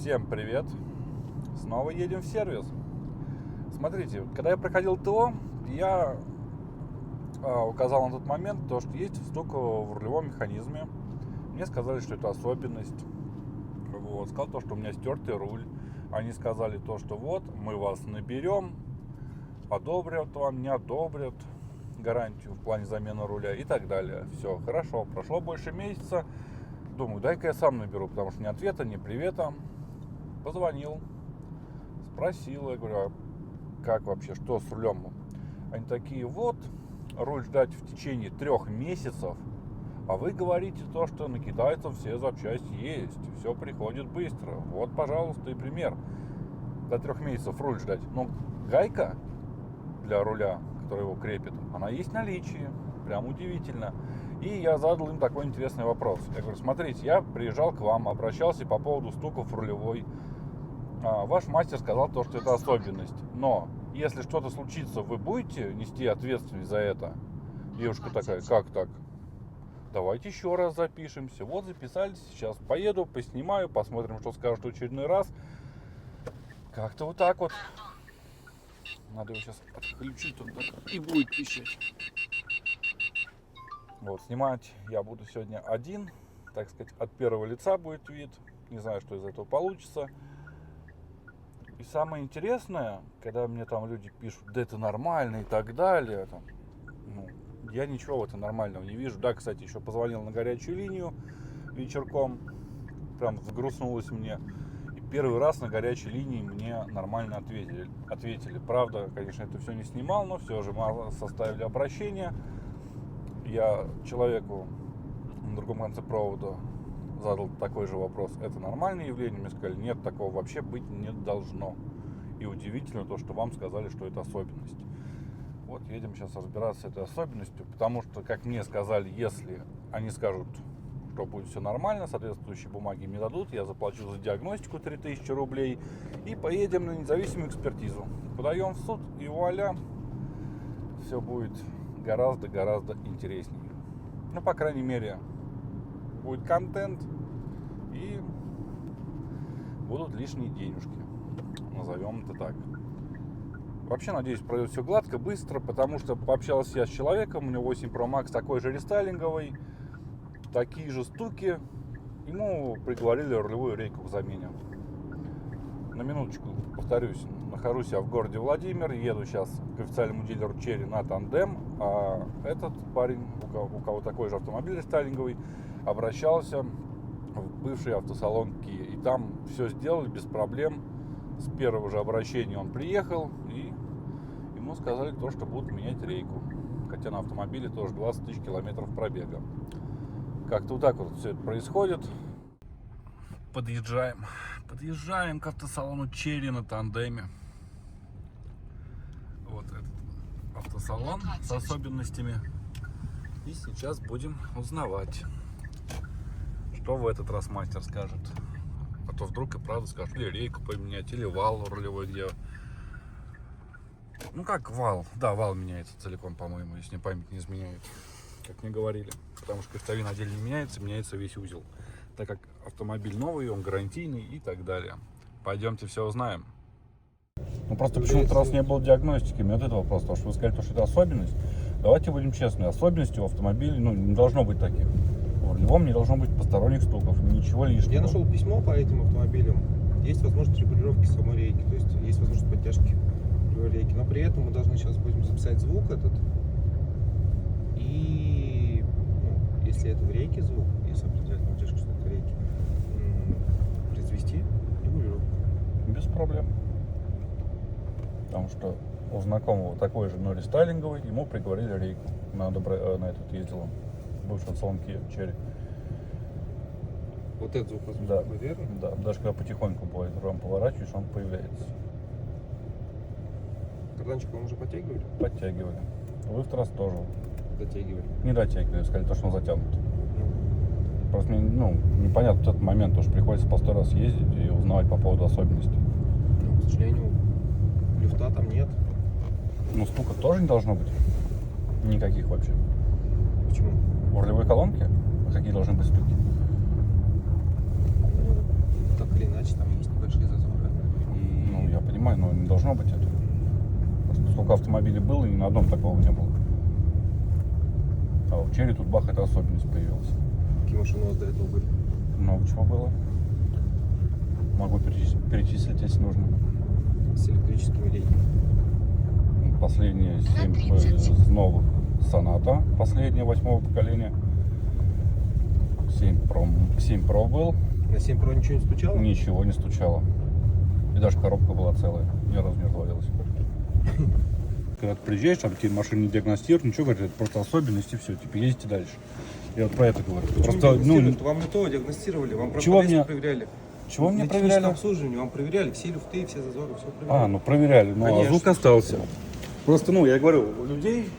Всем привет! Снова едем в сервис. Смотрите, когда я проходил ТО, я указал на тот момент то, что есть стук в рулевом механизме. Мне сказали, что это особенность. Вот. Сказал то, что у меня стертый руль. Они сказали то, что вот, мы вас наберем, одобрят вам, не одобрят гарантию в плане замены руля и так далее. Все, хорошо, прошло больше месяца. Думаю, дай-ка я сам наберу, потому что ни ответа, ни привета. Позвонил, спросил, я говорю, а как вообще, что с рулем? Они такие, вот, руль ждать в течение 3 месяцев, а вы говорите то, что на китайцев все запчасти есть, все приходит быстро. Вот, пожалуйста, и пример. До 3 месяцев руль ждать. Но гайка для руля, которая его крепит, она есть в наличии. Прям удивительно. И я задал им такой интересный вопрос. Я говорю, смотрите, я приезжал к вам, обращался по поводу стуков в рулевой. Ваш мастер сказал то, что это особенность. Но если что-то случится, вы будете нести ответственность за это? Девушка такая, как так? Давайте еще раз запишемся. Вот записались, сейчас поеду, поснимаю, посмотрим, что скажут в очередной раз. Как-то вот так вот. Надо его сейчас отключить, он так и будет пищать. Вот, снимать я буду сегодня один, так сказать, от первого лица будет вид. Не знаю, что из этого получится. И самое интересное, когда мне там люди пишут, да это нормально и так далее, там, я ничего в этом нормального не вижу. Да, кстати, еще позвонил на горячую линию вечерком, прям взгрустнулось мне. И первый раз на горячей линии мне нормально ответили. Правда, конечно, это все не снимал, но все же мы составили обращение. Я человеку на другом конце провода задал такой же вопрос. Это нормальное явление? Мне сказали, нет, такого вообще быть не должно. И удивительно то, что вам сказали, что это особенность. Вот едем сейчас разбираться с этой особенностью, потому что, как мне сказали, если они скажут, что будет все нормально, соответствующие бумаги мне дадут, я заплачу за диагностику 3000 рублей и поедем на независимую экспертизу. Подаем в суд и вуаля, все будет гораздо интереснее. Ну, по крайней мере, будет контент и будут лишние денежки. Назовем это так. Вообще, надеюсь, пройдет все гладко, быстро, потому что пообщался я с человеком, у него 8 Pro Max такой же рестайлинговый, такие же стуки, ему приговорили рулевую рейку к замене. На минуточку, повторюсь, нахожусь я в городе Владимир, еду сейчас к официальному дилеру Черри на тандем, а этот парень, у кого такой же автомобиль рестайлинговый, обращался в бывший автосалон Kia, и там все сделали без проблем. С первого же обращения он приехал, и ему сказали то, что будут менять рейку, хотя на автомобиле тоже 20 000 километров пробега. Как-то вот так вот все это происходит. Подъезжаем к автосалону Черри на тандеме. Вот этот автосалон с особенностями. И сейчас будем узнавать, что в этот раз мастер скажет. А то вдруг и правда скажет, или рейку поменять, или вал рулевой где. Ну как вал? Да, вал меняется целиком, по-моему, если память не изменяет. Как мне говорили. Потому что крестовина отдельно не меняется, меняется весь узел. Так как автомобиль новый, он гарантийный и так далее. Пойдемте все узнаем. Ну просто почему-то раз не было диагностики, у меня вот это вопрос, потому что вы сказали, что это особенность. Давайте будем честны, особенностью в автомобиле не должно быть таких. В рулевом не должно быть посторонних стуков, ничего лишнего. Я нашел письмо по этим автомобилям. Есть возможность регулировки самой рейки, то есть есть возможность поддержки рулевой рейки. Но при этом мы должны сейчас будем записать звук этот. И если это в рейке звук, если определять поддержку, что это в рейке, произвести регулировку. Без проблем. Потому что у знакомого такой же, но рестайлинговый, ему приговорили рейку. На этот ездил бывший салон Kia Черри. Вот этот звук возможно, да, будет верно? Да, даже когда потихоньку бывает рулем поворачиваешь, он появляется. Карданчик вам уже подтягивали? Подтягивали. Вы в раз тоже. Дотягивали. Не дотягивали, сказали то, что он затянут. Просто мне, непонятно в этот момент, потому что приходится по 100 раз ездить и узнавать по поводу особенностей. К сожалению, люфта там нет. Ну, стука тоже не должно быть. Никаких вообще. Почему? В рулевой колонке? А какие должны быть стуки? Так или иначе там есть. знаю, но не должно быть это. Просто сколько автомобилей было, и ни на одном такого не было. А у Черри тут бах, эта особенность появилась. Какие машины у вас до этого были? Много чего было. Могу перечислить, если нужно. С электрическими рейками. Последние 7 из новых Соната, последнее 8-го поколения. 7 Pro был. На 7 Pro ничего не стучало? Ничего не стучало. И даже коробка была целая. Ни разу не развалилась. Когда ты приезжаешь, там тебе машину не диагностируют, ничего, говорят, это просто особенности, все, типа ездите дальше. Я вот про это говорю. Просто, вам не то диагностировали, вам чего просто мне проверяли. Чего мне На проверяли? техническом обслуживании вам проверяли все люфты, все зазоры, все проверяли. Ну проверяли, но Конечно. звук остался. Просто, я говорю, у людей,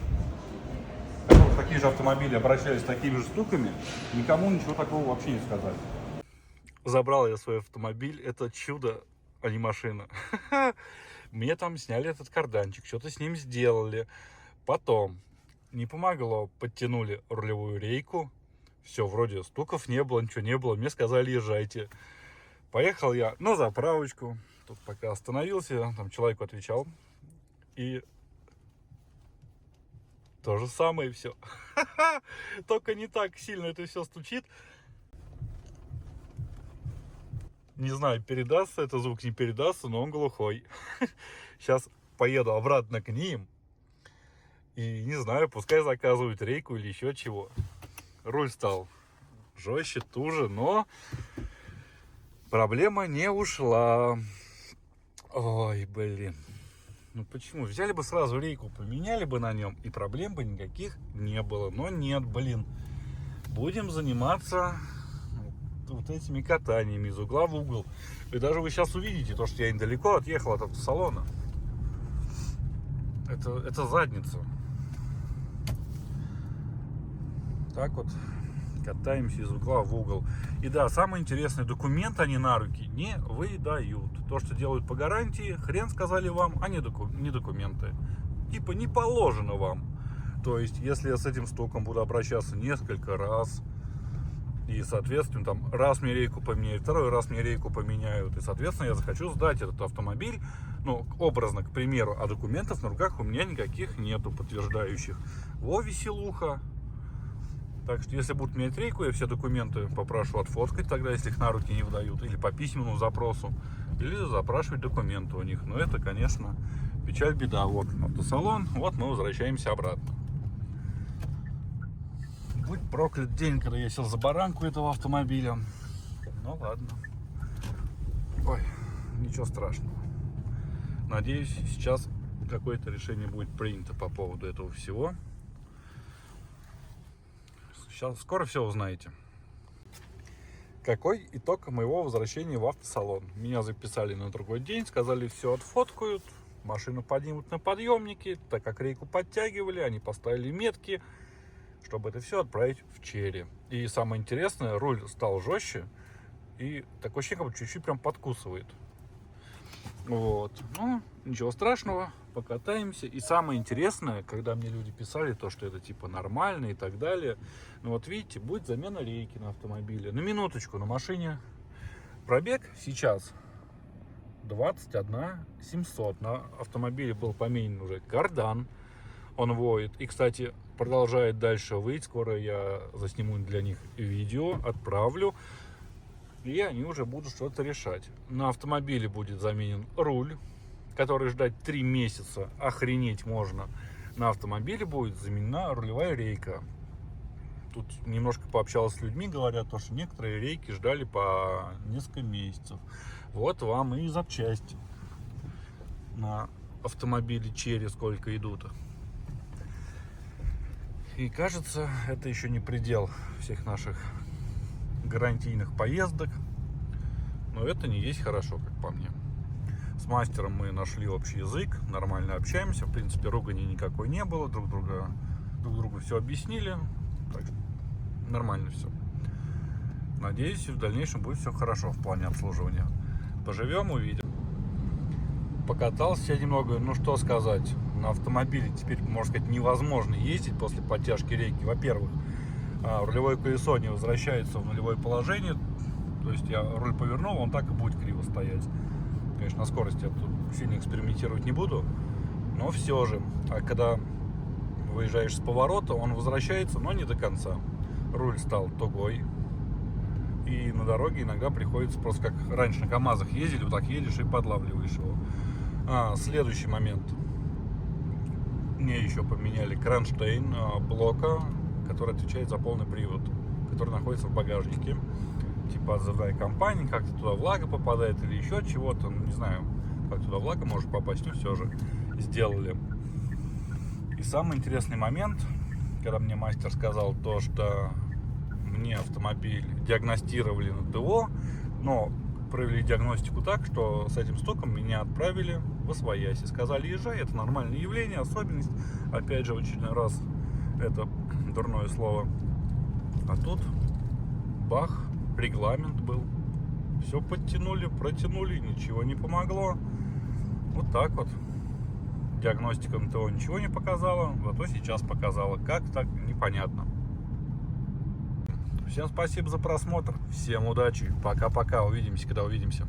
которые в такие же автомобили обращались с такими же штуками, никому ничего такого вообще не сказали. Забрал я свой автомобиль, это чудо, а не машина. Мне там сняли этот карданчик, что-то с ним сделали. Потом, не помогло, подтянули рулевую рейку. Все, вроде стуков не было, ничего не было. Мне сказали, езжайте. Поехал я на заправочку. Тут пока остановился, там человеку отвечал. И то же самое все. Только не так сильно это все стучит. Не знаю, передастся это звук, не передастся, но он глухой. Сейчас поеду обратно к ним. И не знаю, пускай заказывают рейку или еще чего. Руль стал жестче, туже, но проблема не ушла. Ой, блин. Ну почему? Взяли бы сразу рейку, поменяли бы на нем, и проблем бы никаких не было. Но нет, блин. Будем заниматься вот этими катаниями из угла в угол. И даже вы сейчас увидите то, что я недалеко отъехал от автосалона. Это задница. Так вот катаемся из угла в угол. И да, самое интересное, документы они на руки не выдают. То, что делают по гарантии, хрен сказали вам, а не документы. Типа не положено вам. То есть, если я с этим стуком буду обращаться несколько раз, и, соответственно, там раз мне рейку поменяют, второй раз мне рейку поменяют, и, соответственно, я захочу сдать этот автомобиль, образно, к примеру, а документов на руках у меня никаких нету подтверждающих. Во, веселуха. Так что, если будут менять рейку, я все документы попрошу отфоткать тогда, если их на руки не выдают, или по письменному запросу, или запрашивать документы у них. Но это, конечно, печаль, беда. Вот автосалон, вот мы возвращаемся обратно. Будь проклят день, когда я сел за баранку этого автомобиля. Ну ладно. Ой, ничего страшного. Надеюсь, сейчас какое-то решение будет принято по поводу этого всего. Сейчас скоро все узнаете. Какой итог моего возвращения в автосалон? Меня записали на другой день, сказали, все отфоткают, машину поднимут на подъемники, так как рейку подтягивали, они поставили метки, чтобы это все отправить в Черри. И самое интересное, руль стал жестче, и такое ощущение, как бы чуть-чуть прям подкусывает. Вот. Ну, ничего страшного, покатаемся. И самое интересное, когда мне люди писали то, что это типа нормально и так далее. Ну вот видите, будет замена рейки на автомобиле. На минуточку, на машине пробег сейчас 21 700. На автомобиле был поменен уже кардан. Он воет. И, кстати, продолжает дальше выть. Скоро я засниму для них видео, отправлю. И они уже будут что-то решать. На автомобиле будет заменен руль, который ждать 3 месяца. Охренеть можно. На автомобиле будет заменена рулевая рейка. Тут немножко пообщался с людьми, говорят, что некоторые рейки ждали по несколько месяцев. Вот вам и запчасти на автомобиле Черри сколько идут. И кажется, это еще не предел всех наших гарантийных поездок. Но это не есть хорошо, как по мне. С мастером мы нашли общий язык, нормально общаемся. В принципе, ругани никакой не было, друг другу все объяснили. Так что нормально все. Надеюсь, в дальнейшем будет все хорошо в плане обслуживания. Поживем, увидим. Покатался я немного, ну что сказать, на автомобиле теперь, можно сказать, невозможно ездить после подтяжки рейки. Во-первых, рулевое колесо не возвращается в нулевое положение, то есть я руль повернул, он так и будет криво стоять. конечно, на скорости я тут сильно экспериментировать не буду, но все же. А когда выезжаешь с поворота, он возвращается, но не до конца. Руль стал тугой. И на дороге иногда приходится просто как раньше на КамАЗах ездили, вот так едешь и подлавливаешь его. Следующий момент. Мне еще поменяли кронштейн блока, который отвечает за полный привод, который находится в багажнике. Типа отзывная компания, как-то туда влага попадает или еще чего-то. Не знаю, как туда влага может попасть, но все же сделали. И самый интересный момент, когда мне мастер сказал то, что мне автомобиль диагностировали на ТО, но провели диагностику так, что с этим стуком меня отправили в освояси. Сказали, езжай, это нормальное явление, особенность. Опять же, в очередной раз это дурное слово. А тут бах, регламент был. Все подтянули, протянули, ничего не помогло. Вот так вот. Диагностика на ТО ничего не показала, зато сейчас показала. Как так, непонятно. Всем спасибо за просмотр. Всем удачи. Пока-пока. Увидимся, когда увидимся.